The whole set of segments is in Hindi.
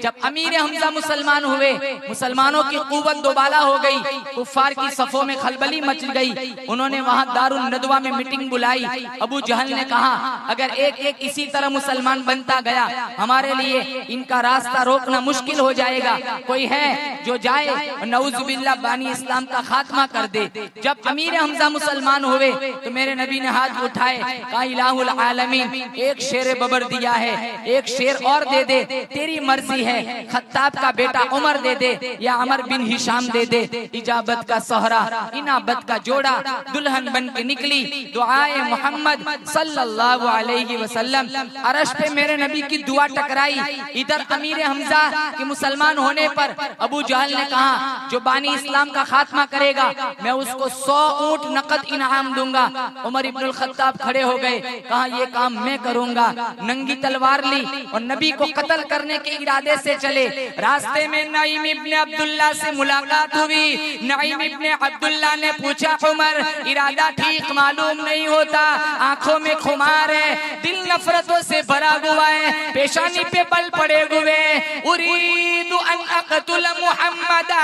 जब अमीर हमजा मुसलमान हुए, मुसलमानों की कुव्वत दोबाला हो गई, कुफ्फार की सफों में खलबली मच गई। उन्होंने वहां दारुल नदवा में मीटिंग बुलाई। अबू जहल ने कहा अगर एक एक इसी तरह मुसलमान बनता गया हमारे लिए इनका रास्ता रोकना मुश्किल हो जाएगा। कोई है जो जाए और नऊजुबिल्लाह बानी इस्लाम का खात्मा कर दे। जब अमीर हमजा मुसलमान हुए तो मेरे नबी ने हाथ उठाए, कहा इलाहुल आलमीन एक शेर बबर दिया है, एक शेर और दे दे, तेरी मर्जी है। खत्ताब का बेटा उमर दे दे या अमर बिन हिशाम दे दे। इजाबत का सोहरा इनाबत का जोड़ा दुल्हन बन के निकली दुआए मोहम्मद सल्लल्लाहु अलैहि वसल्लम। अरश पे मेरे नबी की दुआ टकराई। इधर अमीर हमजा के मुसलमान होने पर अबू जहल ने कहा जो बानी इस्लाम का खात्मा करेगा मैं उसको 100 ऊंट नकद इनाम दूंगा। उमर इब्नुल खत्ताब खड़े हो गए, कहा ये काम मैं करूंगा। नंगी तलवार ली और नबी को कत्ल करने के इरादे से चले। रास्ते में नईम इब्ने अब्दुल्ला से मुलाकात हुई। नईम इब्ने अब्दुल्ला ने पूछा उमर इरादा ठीक मालूम नहीं होता, आंखों में खुमार है, दिल नफरतों से भरा हुआ है, पेशानी पे बल पड़े हुए। उरीदु अन अक़तुल मुहम्मदा।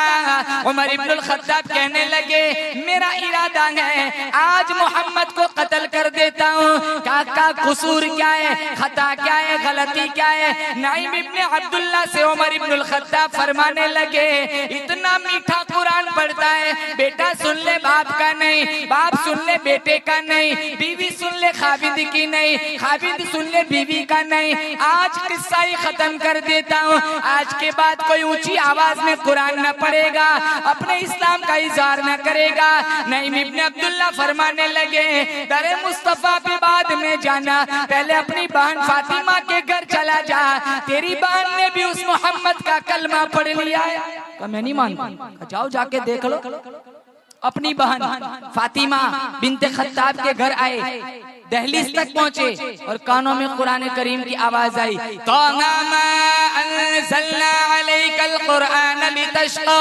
उमर इब्नुल खत्ताब कहने लगे मेरा इरादा है आज मोहम्मद को कत्ल कर देता हूँ। का कसूर क्या है, खता क्या है, गलती क्या है? नईम इब्ने अब्दुल्ला से उमर इब्नुल खत्ताब फरमाने लगे इतना मीठा कुरान पढ़ता है, बेटा सुन ले बाप का नहीं, बाप सुन ले बेटे का नहीं, बीवी सुन ले खाविद की नहीं, खाविद सुन ले बीवी का नहीं। आज किस्सा ही खत्म कर देता हूँ। आज के बाद कोई ऊंची आवाज में कुरान न पढ़ेगा, अपने इस्लाम का इजहार न करेगा। नईम इब्ने अब्दुल्ला फरमाने लगे दरे मुस्तफा पे बाद में जाना, पहले अपनी बहन फातिमा के घर चला जा, तेरी बहन ने भी उस मोहम्मद का कलमा पढ़ लिया है। मैं नहीं मानता, जाओ जाके देख लो। अपनी बहन फातिमा बिनते खत्ताब के घर आए, दहलीज तक पहुंचे और कानों में कुरान करीम की आवाज आई अंज़लना अलैकल कुरआन लितशक़ा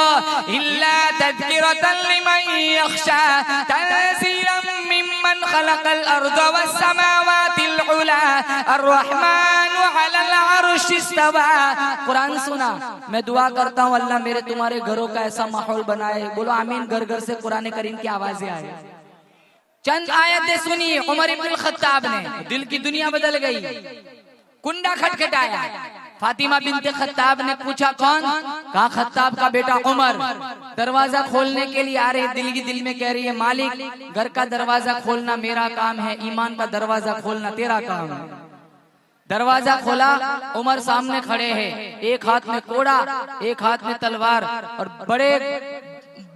इल्ला तज़किरतन लिमन यख़शा तंज़ीलन मिम्मन खलक़ल अर्ज़ वस्समावातिल उला अर्रहमानु अलल अर्शि इस्तवा। कुरान सुना, मैं दुआ करता हूँ अल्लाह मेरे तुम्हारे घरों का ऐसा माहौल बनाए। बोलो आमीन। घर घर से कुरान करीम की आवाजें आए। चंद आयतें सुनी उमर इब्नुल खत्ताब ने, दिल की दुनिया बदल गई। कुंडा खटखटाया, फातिमा बिनते खत्ताब ने पूछा कौन? कहा खत्ताब का बेटा उमर। दरवाजा खोलने के लिए आ रहे, दिल की दिल में कह रही है मालिक घर का दरवाजा खोलना मेरा काम है, ईमान का दरवाजा खोलना तेरा काम है। दरवाजा खोला, उमर सामने खड़े हैं, एक हाथ में कोड़ा एक हाथ में तलवार और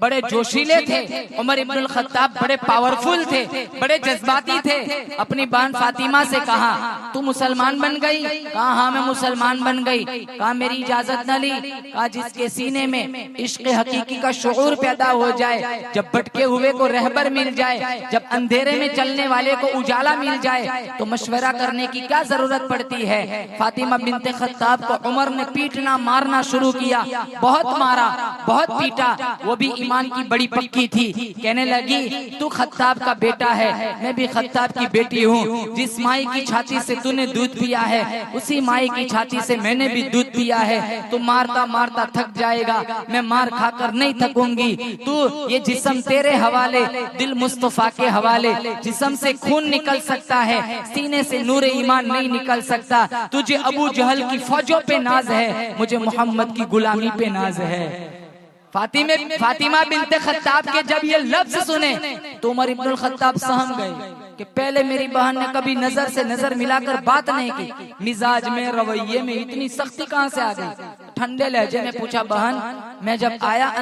बड़े जोशीले थे। उमर इब्नुल खत्ताब बड़े पावरफुल थे, बड़े जज्बाती थे। अपनी बहन फातिमा से कहा तू मुसलमान बन गई? कहा हाँ मैं मुसलमान बन गई। कहा मेरी इजाजत न ली? कहा जिसके सीने में इश्क हकीकी का शऊर पैदा हो जाए, जब भटके हुए को रहबर मिल जाए, जब अंधेरे में चलने वाले को उजाला मिल जाए तो मशवरा करने की क्या जरूरत पड़ती है। फातिमा बिनते खत्ताब को उमर ने पीटना मारना शुरू किया, बहुत मारा बहुत पीटा। वो भी ईमान की बड़ी पक्की थी। कहने लगी तू खत्ताब का बेटा है, मैं भी खत्ताब की बेटी हूँ। जिस माई की छाती से तूने दूध पिया है उसी माई की छाती से मैंने भी दूध पिया है। तू मारता मारता थक जाएगा, मैं मार खाकर नहीं थकूंगी। तू ये जिस्म तेरे हवाले, दिल मुस्तफा के हवाले। जिस्म से खून निकल सकता है, सीने से नूर ईमान नहीं निकल सकता। तुझे अबू जहल की फौजों पे नाज है, मुझे मोहम्मद की गुलामी पे नाज है। फातिमा बिनते खत्ताब के जब ये लफ्ज सुने तो उमर इब्नुल खत्ताब सहम गए कि पहले मेरी बहन ने कभी नजर से नजर मिलाकर बात नहीं की, मिजाज में रवैये में इतनी सख्ती कहाँ से आ गई। ठंडे लहजे में पूछा बहन मैं जब आया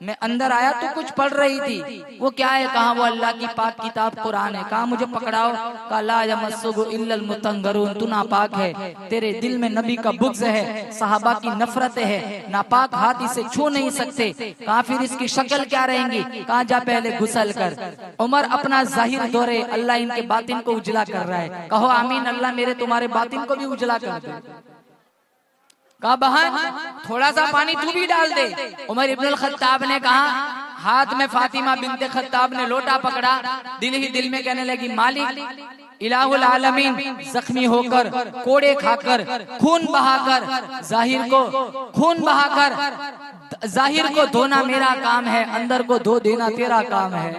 मैं अंदर आया तो कुछ पढ़ रही थी, वो क्या है? कहा वो अल्लाह की पाक किताब कुरान है। कहा मुझे पकड़ाओ। कहा ला यमस्सुहु इल्लल मुतहहरून, तू नापाक है, तेरे दिल में नबी का बुग़्ज़ है, सहाबा की नफरत है, नापाक हाथ इसे छू नहीं सकते। कहा फिर इसकी शक्ल क्या रहेंगी? कहा जा पहले गुसल कर। उमर अपना जाहिर दौरे, अल्लाह इनके बातिन को उजला कर रहा है। कहो आमीन, अल्लाह मेरे तुम्हारे बातिन को भी उजला कर दे। कहा बहन थोड़ा सा पानी तू भी डाल दे। उमर इब्नुल खत्ताब ने कहा हाथ में फातिमा बिनते खत्ताब ने लोटा पकड़ा, दिल ही दिल में कहने लगी मालिक इलाहुल आलमीन जख्मी होकर, कोड़े खाकर, खून बहाकर, जाहिर को धोना मेरा काम है, अंदर को धो देना तेरा काम है।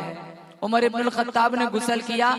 उमर इब्नुल खत्ताब ने गुस्ल किया,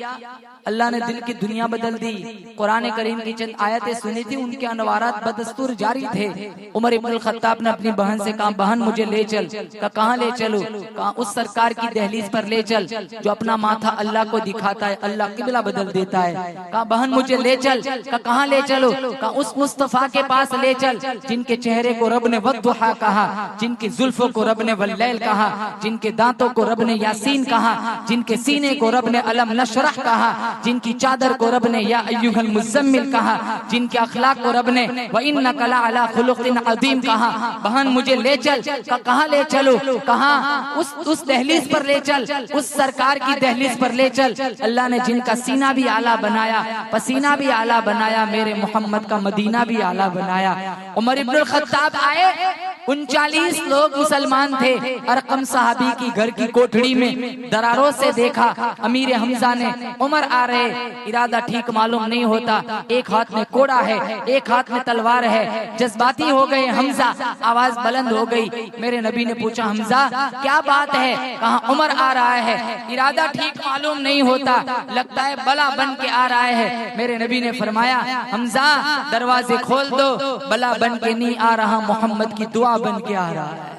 अल्लाह ने दिल की दुनिया बदल दी। कुरान करीम की चंद आयतें सुनी थी, उनके अनवारात बदस्तूर जारी थे। उमर इब्नुल खत्ताब ने अपनी बहन से कहा बहन मुझे ले चल। कहाँ ले चलो? कहा उस सरकार की दहलीज पर ले चल जो अपना माथा अल्लाह को दिखाता है, अल्लाह किबला बदल देता है। कहा बहन मुझे ले चल। कहाँ ले चलो? कहा उस मुस्तफा के पास ले चल जिनके चेहरे को रब ने वद्दुहा कहा, जिनकी जुल्फों को रब ने वल्लैल कहा, जिनके दांतों को रब ने यासीन कहा, जिनके सीने को रब ने अलम नशरह कहा, जिनकी चादर को रब ने या अय्युहल मुज़म्मिल कहा, जिनके अखलाक को रब ने व इन्नका लअला खुलुक़िन अज़ीम कहा। बहन मुझे ले चल। कहाँ ले चलो? कहाँ? उस दहलीज पर ले चल, उस सरकार की दहलीज पर ले चल। अल्लाह ने जिनका सीना भी आला बनाया, पसीना भी आला बनाया, मेरे मोहम्मद का मदीना भी आला बनाया। उमर इब्नुल खत्ताब आए, 39 लोग मुसलमान थे। अरकम सहाबी की घर की कोठड़ी में दरारों से देखा, अमीर हमजा ने उमर आ रहे, इरादा ठीक मालूम नहीं होता, एक हाथ में कोड़ा है, एक हाथ में तलवार है। जज्बाती हो गए हमजा, आवाज बुलंद हो गई। मेरे नबी ने पूछा हमजा क्या बात है? कहा उमर आ रहा है, इरादा ठीक मालूम नहीं होता, लगता है बला बन के आ रहा है। मेरे नबी ने फरमाया हमजा दरवाजे खोल दो, बला बन के नहीं आ रहा, मोहम्मद की दुआ बन के आ रहा है।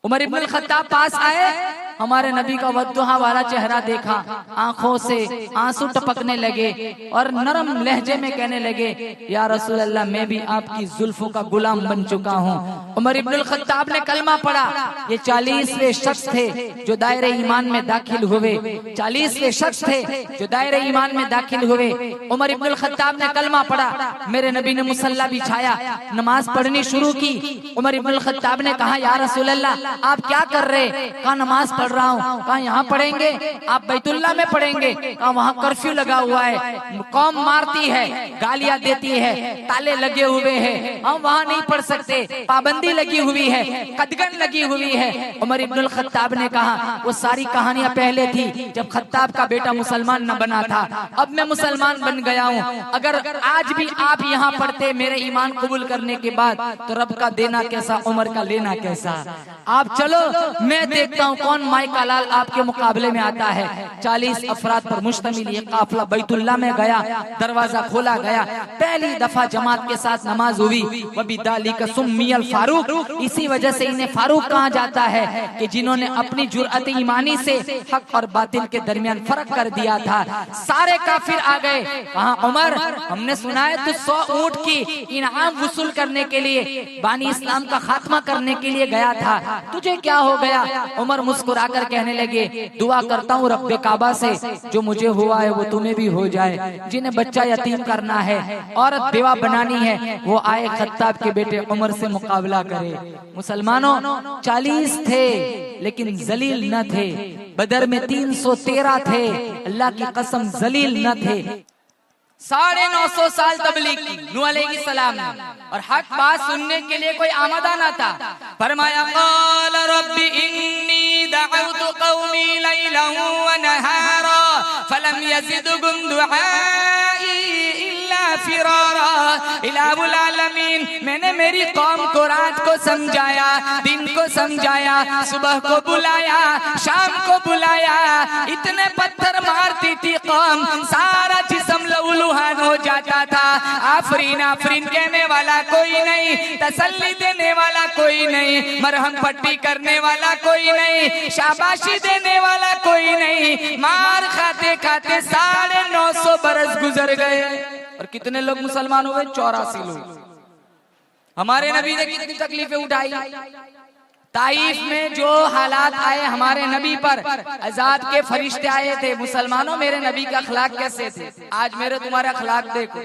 उमर इब्नुल खत्ताब पास आए, हमारे नबी का वद्दुहा वाला चेहरा देखा, आंखों से आंसू टपकने लगे और नरम लहजे में कहने लगे या रसूल अल्लाह मैं भी आपकी जुल्फों का गुलाम बन चुका हूँ। उमर इब्नुल खत्ताब ने कलमा पढ़ा। ये 40वें शख्स थे जो दायरे ईमान में दाखिल हुए, 40वें शख्स थे जो दायरे ईमान में दाखिल हुए। उमर इब्नुल खत्ताब ने कलमा पढ़ा, मेरे नबी ने मुसल्ला बिछाया, नमाज पढ़नी शुरू की। उमर इब्नुल खत्ताब ने कहा या रसूल अल्लाह आप क्या कर रहे? कहा नमाज पढ़ रहा हूँ। कहा यहाँ पढ़ेंगे? आप बैतुल्लाह में पढ़ेंगे। कहा वहाँ कर्फ्यू लगा हुआ है, कौम मारती है, गालियाँ देती है, ताले लगे हुए हैं, हम वहाँ नहीं पढ़ सकते, पाबंदी लगी हुई है, कदगन लगी हुई है। उमर इब्नुल खत्ताब ने कहा वो सारी कहानियां पहले थी जब खत्ताब का बेटा मुसलमान न बना था, अब मैं मुसलमान बन गया हूँ। अगर आज भी आप यहाँ पढ़ते मेरे ईमान कबूल करने के बाद तो रब का देना कैसा, उमर का लेना कैसा। आप चलो मैं देखता हूँ कौन माई का लाल आपके मुकाबले में आता है। 40 अफराद पर मुश्तमिल ये काफिला बैतुल्लाह में गया, दरवाजा खोला गया, पहली दफा जमात के साथ नमाज हुई। वबिदालिका सुम्मियल फारूक, इसी वजह से इन्हें फारूक कहा जाता है कि जिन्होंने अपनी जुर्अत ईमानी से हक और बातिल के दरमियान फर्क कर दिया था। सारे काफिर आ गए, कहा उमर हमने सुना है तू 100 ऊंट की इनाम वसूल करने के लिए, बानी इस्लाम का खात्मा करने के लिए गया था, तुझे क्या हो गया? उमर मुस्कुराकर कहने लगे दुआ करता हूँ रब्बे काबा से जो मुझे हुआ है वो तुम्हें भी हो जाए। जिन्हें बच्चा यतीम करना है, औरत बेवा बनानी है, वो आए खत्ताब के बेटे उमर से मुकाबला करे। मुसलमानों 40 थे लेकिन जलील न थे। बदर में 313 थे, अल्लाह की कसम जलील न थे। 950 साल तबलीग की नूह अलैहिस्सलाम ने, और हक बात सुनने के लिए कोई आमदा ना था। फरमाया क़ाल रब्बी इन्नी दअउतु क़ौमी लैलन व नहारा फलम यज़िदहुम दुआई इल्ला फिरारा। इलाहुल आलमीन मैंने मेरी कौम को रात को समझाया, दिन को समझाया, सुबह को बुलाया, शाम को बुलाया, इतने पत्थर मारती थी कौम, सारा जिस्म लहूलुहान हो जाता था। आफरीन आफरीन कहने वाला कोई नहीं, तसल्ली देने वाला कोई नहीं, मरहम पट्टी करने वाला कोई नहीं, शाबाशी देने वाला कोई नहीं। मार खाते खाते 950 बरस गुजर गए और कितने लोग मुसलमान हुए? 84 लोग। हमारे नबी ने कितनी तकलीफें उठाई। ताइफ में जो हालात आए हमारे नबी पर, आजाद के फरिश्ते आए थे। मुसलमानों मेरे नबी का अखलाक कैसे थे? आज मेरे तुम्हारे अखलाक देखो।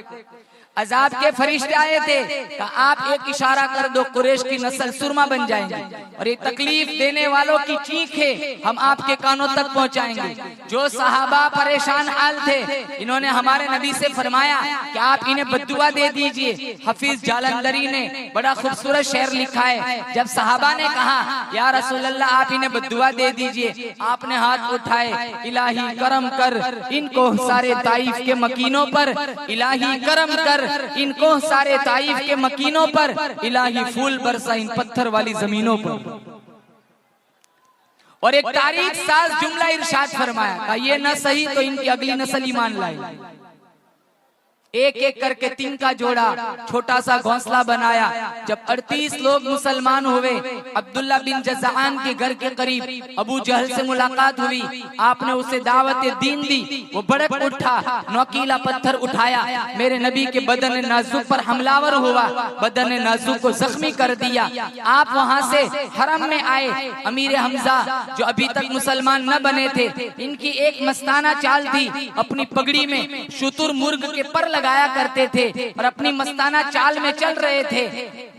अजाब के फरिश्ते आए थे कि आप एक इशारा कर दो, कुरैश की नस्ल सुरमा बन जाएंगे और ये तकलीफ देने वालों की चीख है हम आपके कानों तक पहुंचाएंगे। जो सहाबा परेशान हाल थे, इन्होंने हमारे नबी से फरमाया कि आप इन्हें बद्दुआ दे दीजिए। हफीज जालंधरी ने बड़ा खूबसूरत शेर लिखा है, जब सहाबा ने कहा या रसूल अल्लाह आप इन्हें बद्दुआ दे दीजिए, आपने हाथ उठाए, इलाही करम कर इनको सारे ताइफ के मकीनों पर, इलाही करम कर इनको सारे ताइफ के मकीनों पर, इलाही फूल बरसा इन पत्थर वाली जमीनों पर। और एक तारीख साज जुमला इरशाद फरमाया, ये न सही तो इनकी अगली नस्ल ईमान लाए। एक एक करके 3 का जोड़ा छोटा सा घोंसला बनाया। जब 38 लोग मुसलमान हुए, अब्दुल्ला बिन जज़आन के घर के करीब अबू जहल से मुलाकात हुई। आपने उसे दावत दीन दी, वो भड़क उठा, नोकीला पत्थर उठाया, मेरे नबी के बदन नाजुक पर हमलावर हुआ, बदन नाजुक को जख्मी कर दिया। आप वहाँ से हरम में आए। अमीर हमजा जो अभी तक मुसलमान न बने थे, इनकी एक मस्ताना चाल थी, अपनी पगड़ी में शुतुर मुर्ग के पर लगाया करते थे और अपनी मस्ताना चाल में चल रहे थे।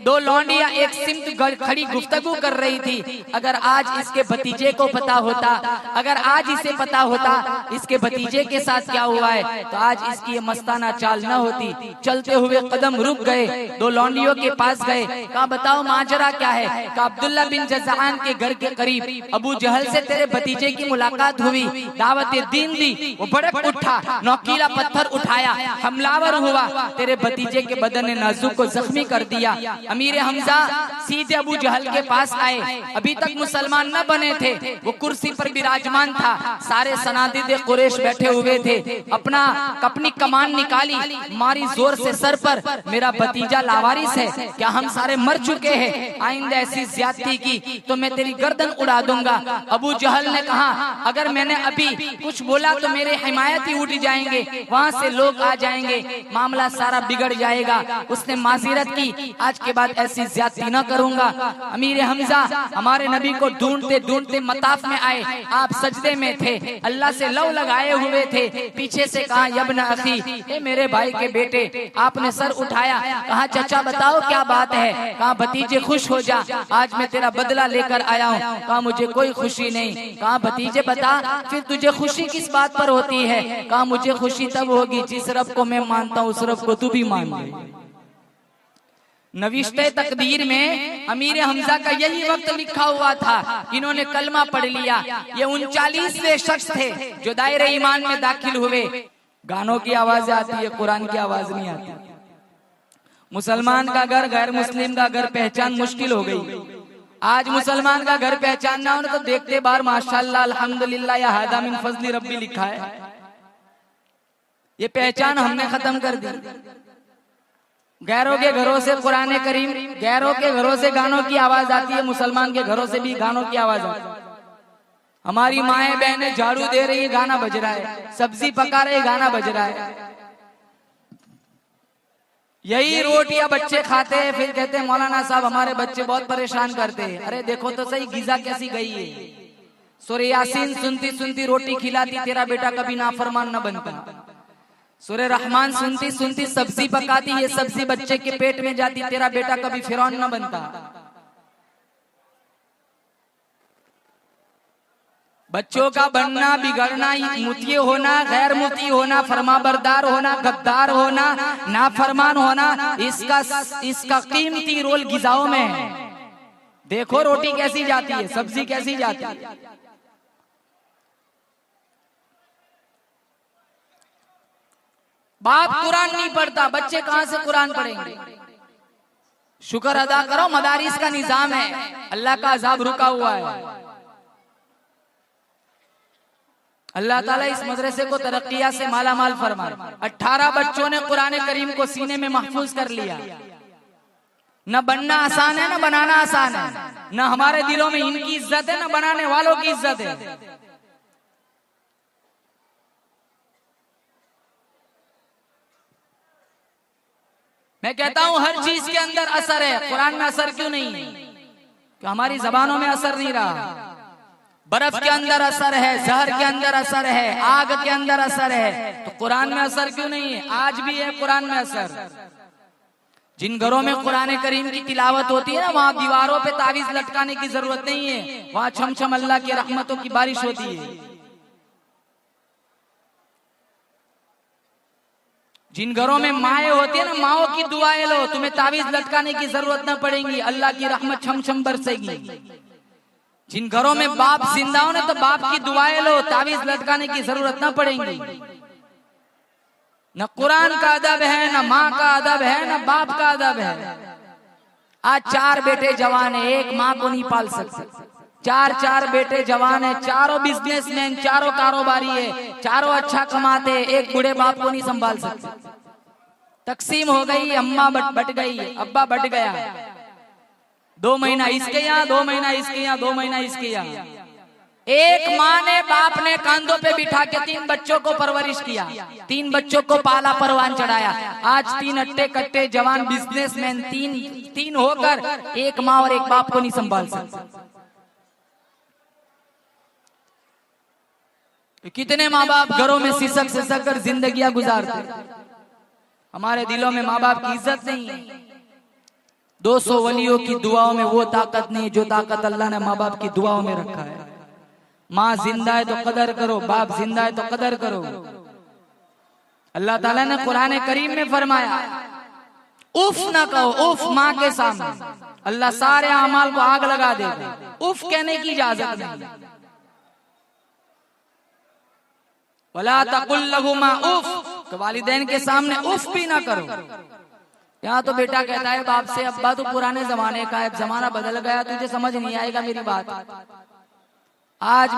2 लौंडियां एक सिमत खड़ी गुफ्तगू कर रही थी। अगर आज इसके भतीजे को पता होता, अगर आज इसे पता होता इसके भतीजे के साथ क्या हुआ है, तो आज इसकी ये मस्ताना चाल न होती। चलते हुए कदम रुक गए, 2 लौंडियों के पास गए, कहा बताओ माजरा क्या है। कहा अब्दुल्ला बिन जज़आन के घर के करीब अबू जहल से तेरे भतीजे की मुलाकात हुई, दावत दीन दी, वो भड़क उठा, नोकीला पत्थर उठाया, हमलावर हुआ, तेरे भतीजे के बदन ने नाजुक को जख्मी कर दिया। अमीर हमजा सीधे अबू जहल के पास आए। अभी तक मुसलमान न बने थे, वो कुर्सी पर विराजमान था, सारे सनादिद कुरैश बैठे हुए थे। अपनी कमान निकाली, मारी जोर से सर पर, मेरा भतीजा लावारिस है, क्या हम सारे मर चुके हैं? आइंदा ऐसी ज्यादती की तो मैं तेरी गर्दन उड़ा दूंगा। अबू जहल ने कहा अगर मैंने अभी कुछ बोला तो मेरे हिमायती उठ जाएंगे, वहाँ से लोग आ जाएंगे, मामला सारा बिगड़ जाएगा। उसने माजिरत की, आज के बाद ऐसी ज्यादती न करूंगा। अमीर हमजा हमारे नबी को ढूंढते ढूंढते मताफ में आए। आप सजदे में थे, अल्लाह से लव लगाए हुए थे। पीछे से कहा यब्न अखी, ए मेरे भाई के बेटे। आपने सर उठाया, कहा चाचा बताओ क्या बात है। कहा भतीजे खुश हो जा, आज मैं तेरा बदला लेकर आया हूँ। कहा मुझे कोई खुशी नहीं। कहा भतीजे बता फिर तुझे खुशी किस बात पर होती है। कहा मुझे खुशी तब होगी जिस रब को मैं मानता हूँ उस रब को तू भी मान ले। नविश्ते तकदीर में अमीर हमजा का यही वक्त लिखा हुआ था, इन्होंने कलमा पढ़ लिया। ये 39वें शख्स थे जो दायरे ईमान में दाखिल हुए। गानों की आवाज आती है, कुरान की आवाज नहीं आती। मुसलमान का घर गैर मुस्लिम का घर पहचान मुश्किल हो गई। आज मुसलमान का घर पहचानना हो तो देखते बार माशाल्लाह अल्हम्दुलिल्लाह या हादा मिन फजली रब्बी लिखा है। ये पहचान हमने खत्म कर दी। गैरों के घरों से कुरान करीम, गैरों के घरों से गानों की आवाज आती है, मुसलमान के घरों से भी गानों की आवाज आती है। हमारी माएं बहनें झाड़ू दे रही है, गाना बज रहा है, सब्जी पका रहे गाना बज रहा है। यही रोटियां बच्चे खाते हैं, फिर कहते हैं मौलाना साहब हमारे बच्चे बहुत परेशान करते हैं। अरे देखो तो सही गिजा कैसी गई है। सूरह यासीन सुनती सुनती रोटी खिलाती, तेरा बेटा कभी नाफरमान न बनता। सूरह रहमान सुनती सुनती सब्जी पकाती, ये सब्जी बच्चे के पेट में जाती, तेरा बेटा कभी फिरौन न बनता। बच्चों का बनना, बिगड़ना, मुती होना, गैर मुती होना, फरमाबरदार होना, गद्दार होना, नाफरमान होना, इसका कीमती रोल गिजाओं में है। देखो रोटी कैसी जाती है, सब्जी कैसी जाती है। बाप कुरान नहीं पढ़ता, बच्चे कहां से कुरान पढ़ेंगे? शुक्र अदा करो मदारिस का निजाम है, अल्लाह का अजाब रुका हुआ है। अल्लाह ताला इस मदरसे को तरक्किया से माला माल फरमाए। 18 बच्चों ने कुरान करीम को सीने में महफूज कर लिया। न बनना आसान है, न बनाना आसान है। न हमारे दिलों में इनकी इज्जत है, न बनाने वालों की इज्जत है। मैं कहता हूं हर चीज के अंदर असर है, कुरान में असर क्यों नहीं है? कि हमारी जबानों में असर नहीं रहा। बर्फ के अंदर असर है, जहर के अंदर असर है, आग के अंदर असर है, तो कुरान में असर क्यों नहीं है? आज भी है कुरान में असर। जिन घरों में कुरान करीम की तिलावत होती है ना, वहाँ दीवारों पे तावीज लटकाने की जरूरत नहीं है, वहाँ छम छम अल्लाह की रहमतों की बारिश होती है। जिन घरों में माएँ होती है ना, माओ की दुआएं लो, तुम्हें तावीज लटकाने की जरूरत न पड़ेगी, अल्लाह की रहमत छम छम बरसेगी। जिन घरों में बाप जिंदा हो ना, तो बाप की दुआएं लो, तावीज लटकाने की जरूरत न पड़ेगी। न कुरान का अदब है, न माँ का अदब है, न बाप का अदब है। आज 4 बेटे जवान है, एक माँ को नहीं पाल सकते। 4 बेटे जवान है, चारों बिजनेसमैन, चारों कारोबारी है, चारों अच्छा कमाते, एक बूढ़े बाप को नहीं संभाल सकते। तकसीम हो गई, अम्मा बट गई, अब्बा बट गया, 2 महीना इसके यहाँ, 2 महीना इसके यहाँ, 2 महीना इसके यहाँ। एक माँ ने, बाप ने कांधों पे बिठा के 3 बच्चों को परवरिश किया, 3 बच्चों को पाला परवान चढ़ाया। आज 3 अट्टे कट्टे जवान बिजनेसमैन, तीन होकर एक माँ और एक बाप को नहीं संभाल सकते। कितने माँ बाप घरों में सिसक सिसक कर जिंदगियां गुजारते। हमारे दिलों में माँ बाप की इज्जत नहीं है। 200 वलियों की दुआओं में वो ताकत नहीं जो ताकत अल्लाह ने माँ बाप की दुआओं में रखा है। माँ जिंदा है तो कदर करो, बाप जिंदा है तो कदर करो। अल्लाह ताला ने कुरान करीम में फरमाया, उफ ना कहो, उफ माँ के सामने अल्लाह सारे अमाल को आग लगा देगा। उफ कहने की इजाजत नहीं। वला तकुल लहुमा उफ, तो वालिदैन के सामने उफ भी ना करो। यहाँ तो बेटा कहता है बाप से, अब्बा तो पुराने जमाने का है, जमाना बदल गया, तुझे समझ नहीं आएगा मेरी बात। आज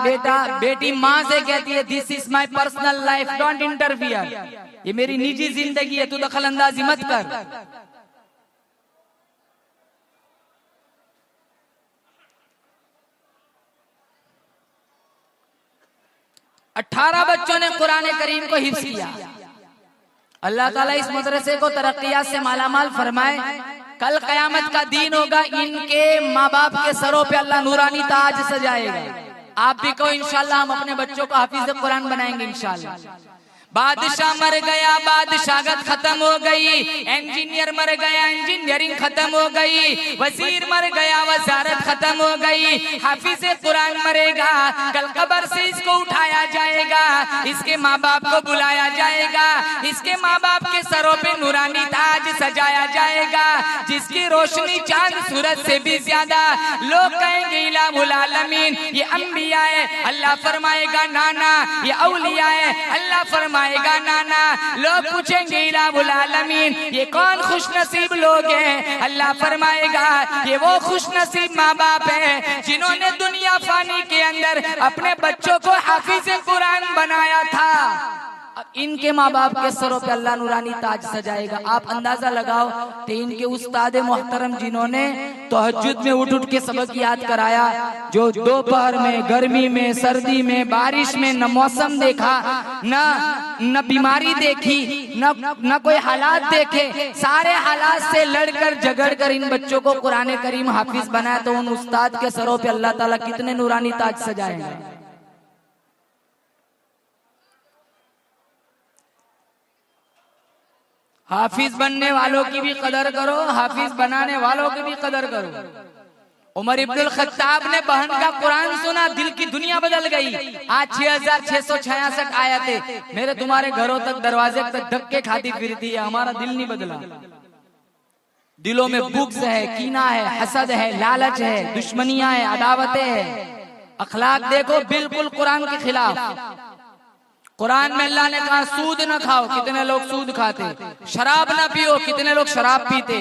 बेटी माँ से कहती है, this is my personal life, don't interfere, ये मेरी निजी जिंदगी है, तू दखल अंदाजी मत कर। 18 बच्चों ने कुरान करीम को हिफ्ज किया। अल्लाह ताला इस मदरसे को तरक्कियात से मालामाल फरमाए। कल कयामत का दिन होगा, इनके माँ बाप के सरों पे अल्लाह नूरानी ताज सजाएगा। आप भी कहो इंशाल्लाह हम अपने बच्चों को हाफिज कुरान बनाएंगे इंशाल्लाह। बादशाह मर गया, बादशाहत खत्म हो गई। इंजीनियर मर गया, इंजीनियरिंग खत्म हो गई। वजीर मर गया, वजारत खत्म हो गई। हाफिज कुरान मरेगा, कल कब्र से इसको उठाया जाएगा, इसके माँ बाप को बुलाया जाएगा, इसके माँ बाप के सरों पे नूरानी ताज सजाया जाएगा, जिसकी रोशनी चांद सूरज से भी ज्यादा। लोग कहेंगे इलाहुल आलमीन, ये अंबिया है, अल्लाह फरमाएगा नाना, ये औलिया है, अल्लाह फरमाएगा नाना। लोग पूछेंगे इलाहुल आलमीन, ये कौन खुशनसीब लोग हैं? अल्लाह फरमाएगा ये वो खुशनसीब माँ बाप है जिन्होंने दुनिया फानी के अंदर अपने बच्चों को हाफिज कुरान बनाया था। इनके माँ बाप के सरों पे अल्लाह नूरानी ताज सजाएगा। आप अंदाजा लगाओ तो इनके उस्ताद मोहतरम जिन्होंने तहज्जुद में उठ उठ के सबक याद कराया, जो दोपहर में, गर्मी में, सर्दी में, बारिश में न मौसम देखा, न बीमारी देखी, न कोई हालात देखे, सारे हालात से लड़कर झगड़कर इन बच्चों को कुरान करीम हाफिज बनाया, तो उन उस्ताद के सरों पे अल्लाह ताला कितने नूरानी ताज सजाएंगे। हाफिज बनने वालों की भी कदर करो, हाफिज बनाने वालों की भी कदर करो। उमर इब्नुल खत्ताब ने बहन का कुरान सुना, दिल की दुनिया बदल गई। आज 6666 आयतें मेरे तुम्हारे घरों तक, दरवाजे तक धक्के खाती फिरती है, हमारा दिल नहीं बदला। दिलों में बुग़्ज़ है, कीना है, हसद है, लालच है, दुश्मनियां है, अदावतें है। अखलाक देखो बिल्कुल कुरान के खिलाफ। कुरान में अल्लाह ने कहा सूद न खाओ, कितने लोग सूद खाते। शराब न पियो, कितने लोग शराब पीते।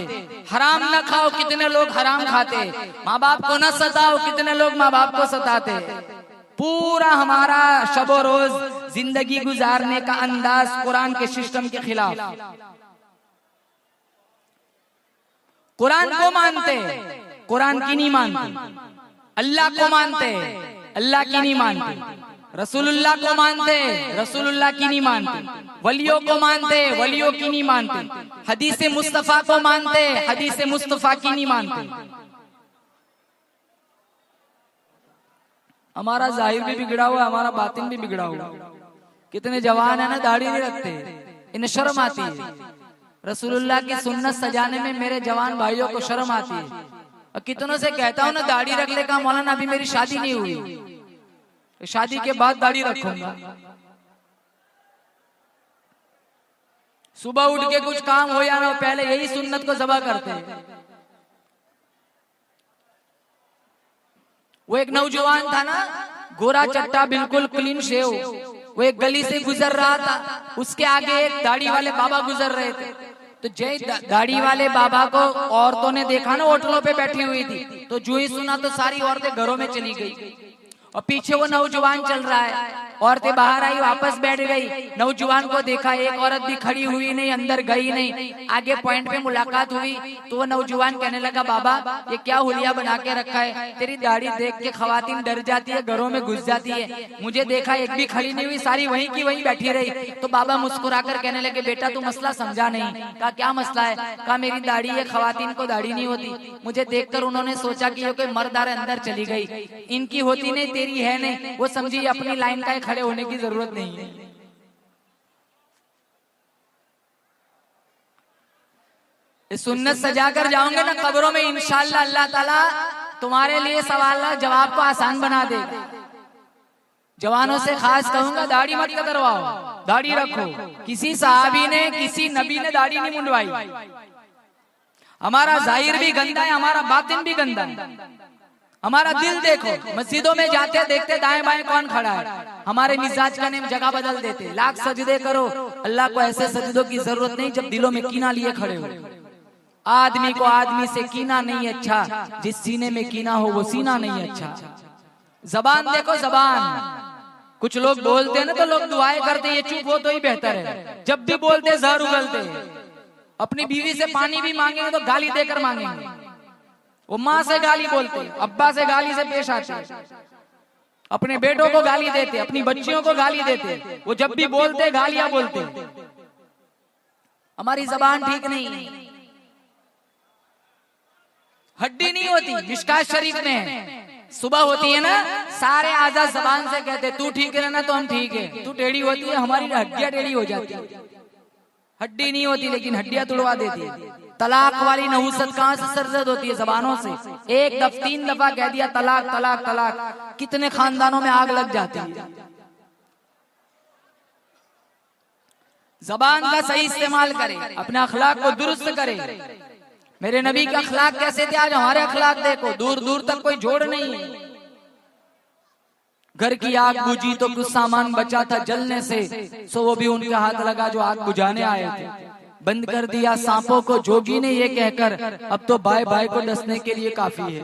हराम न खाओ, कितने लोग हराम खाते। माँ बाप को न सताओ, कितने लोग माँ बाप को सताते। पूरा हमारा शबो रोज जिंदगी गुजारने का अंदाज कुरान के सिस्टम के खिलाफ। कुरान को मानते, कुरान की नहीं मानते। अल्लाह को मानते, अल्लाह की नहीं मानते। रसूलुल्लाह को मानते, रसूलुल्लाह की नहीं मानते। वलियों को मानते, वलियों की नहीं मानते। हदीस मुस्तफा को मानते, हदीस मुस्तफा की नहीं मानते। हमारा जाहिर भी बिगड़ा हुआ, हमारा बातिन भी बिगड़ा हुआ। कितने जवान है ना दाढ़ी नहीं रखते, इन्हें शर्म आती है। रसूलुल्लाह की सुन्नत सजाने में मेरे जवान भाइयों को शर्म आती है। और कितनों से कहता हूँ ना दाढ़ी रख ले, का मौलाना अभी मेरी शादी नहीं हुई, शादी के बाद दाढ़ी रखूंगा। सुबह उठ के कुछ काम हो या ना, पहले यही सुन्नत को ज़बा करते हैं। वो एक नौजवान था ना, गोरा चट्टा, बिल्कुल क्लीन शेव, वो एक गली से गुजर रहा था। उसके आगे एक दाढ़ी वाले बाबा गुजर रहे थे। तो जय दाढ़ी वाले बाबा को औरतों ने देखा ना, होटलों पे बैठी हुई थी, तो जो ही सुना तो सारी औरतें घरों में चली गई। और पीछे वो नौजवान चल रहा है, औरतें बाहर आई, वापस बैठ गई। नौजवान को देखा, एक औरत भी खड़ी हुई नहीं, अंदर गई नहीं। आगे पॉइंट पे मुलाकात हुई तो वो नौजवान कहने लगा, बाबा ये क्या हुलिया बना के रखा है, तेरी दाढ़ी देख के खवातीन डर जाती है, घरों में घुस जाती है। मुझे देखा एक भी खड़ी नहीं हुई, सारी वहीं की वहीं बैठी रही। तो बाबा मुस्कुराकर कहने लगे, बेटा तू मसला समझा नहीं। कहा क्या मसला है? कहा मेरी दाढ़ी है, खवातीन को दाढ़ी नहीं होती। मुझे देखकर उन्होंने सोचा कि ये कोई मर्दार अंदर चली गई, इनकी होती नहीं, तेरी है नहीं। वो समझी अपनी लाइन का खड़े होने की जरूरत नहीं है। इस सुन्नत सजा कर जाओगे ना कब्रों में, इंशाअल्लाह अल्लाह ताला तुम्हारे लिए सवाल जवाब को आसान बना देगा। जवानों से खास कहूंगा, दाढ़ी मत कतरवाओ, दाढ़ी रखो। किसी सहाबी ने, किसी नबी ने दाढ़ी नहीं मुंडवाई। हमारा जाहिर भी गंदा है, हमारा बातिन भी गंदा है। हमारा दिल देखो, मस्जिदों में जाते देखते दाएं बाएं कौन खड़ा है। हमारे मिजाज का नेम जगह बदल देते। लाख सजदे करो, अल्लाह को ऐसे सजदों की जरूरत नहीं जब दिलों में कीना लिए खड़े हो। आदमी को आदमी से कीना नहीं अच्छा, जिस सीने में कीना हो वो सीना नहीं अच्छा। जबान देखो, जबान। कुछ लोग बोलते हैं ना तो लोग दुआएं करते, ये चुप हो तो ही बेहतर है। जब भी बोलते जहर उगलते। अपनी बीवी से पानी भी मांगेंगे तो गाली देकर मांगेंगे। वो माँ से गाली बोलते, अब्बा से गाली से पेश आते, अपने बेटों को गाली देते, अपनी बच्चियों को गाली देते। वो जब भी बोलते गालियां बोलते। हमारी जबान ठीक नहीं, हड्डी नहीं होती। मिशकात शरीफ में सुबह होती है ना, सारे आजाद जबान से कहते तू ठीक है ना, तो हम ठीक है। तू टेढ़ी होती है, हमारी हड्डियां टेढ़ी हो जाती है। हड्डी नहीं होती लेकिन हड्डियां तुड़वा देती है। तलाक वाली नहुसत कहां से सरजद होती है? जबानों से। एक 3 दफा कह दिया तलाक तलाक तलाक, कितने खानदानों में आग लग जाती है। जबान का सही इस्तेमाल करें, अपने अखलाक को दुरुस्त करें। मेरे नबी के अखलाक कैसे थे, आज हमारे अखलाक देखो, दूर दूर तक कोई जोड़ नहीं है। घर की आग बुझी तो कुछ सामान बचा था जलने से, सो वो भी उनके हाथ लगा जो आग बुझाने आए थे। बंद कर दिया सांपों को जोगी ने ये कहकर, अब तो बाय बाय को डसने के लिए काफी है।